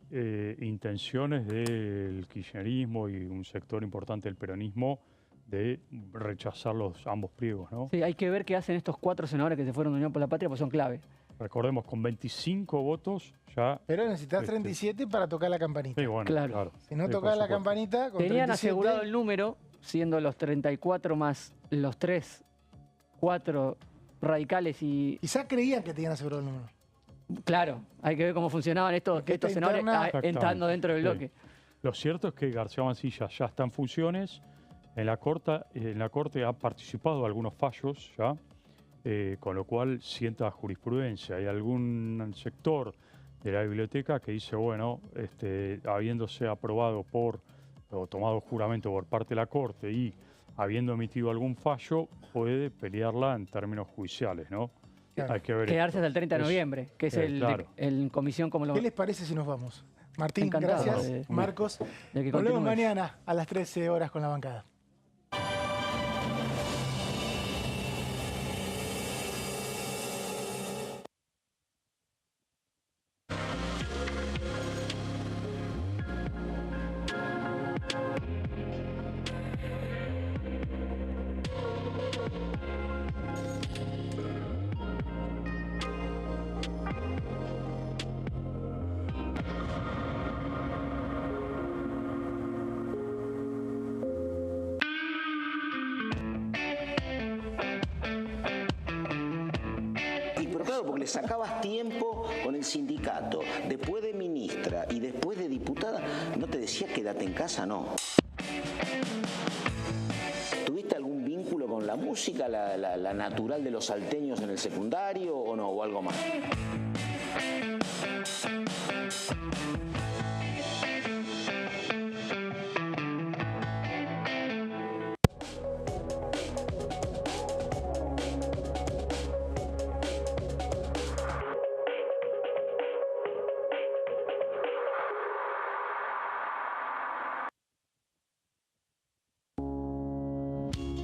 intenciones del kirchnerismo y un sector importante del peronismo de rechazar ambos pliegos, ¿no? Sí, hay que ver qué hacen estos 4 senadores que se fueron de Unión por la Patria, pues son clave. Recordemos, con 25 votos ya... Pero necesitas 37 para tocar la campanita. Sí, bueno, claro. Si no Sí, tocas por la supuesto. campanita, con Tenían 37, asegurado el número, siendo los 34 más los 4 radicales y... Quizás creían que tenían asegurado el número. Claro, hay que ver cómo funcionaban estos senadores entrando dentro del bloque. Lo cierto es que García Mansilla ya está en funciones. En la Corte ha participado de algunos fallos ya, con lo cual sienta jurisprudencia. Hay algún sector de la biblioteca que dice, bueno, habiéndose aprobado o tomado juramento por parte de la Corte y habiendo emitido algún fallo, puede pelearla en términos judiciales, ¿no? Claro. Hay que ver Quedarse esto. hasta el 30 de noviembre, que es claro. el comisión como lo... ¿Qué les parece si nos vamos? Martín, Encantado gracias. Marcos, de que volvemos continúes. mañana a las 13 horas con la bancada. le sacabas tiempo con el sindicato, después de ministra y después de diputada, ¿no te decía quédate en casa? No. ¿Tuviste algún vínculo con la música, la natural de los salteños en el secundario o no, o algo más?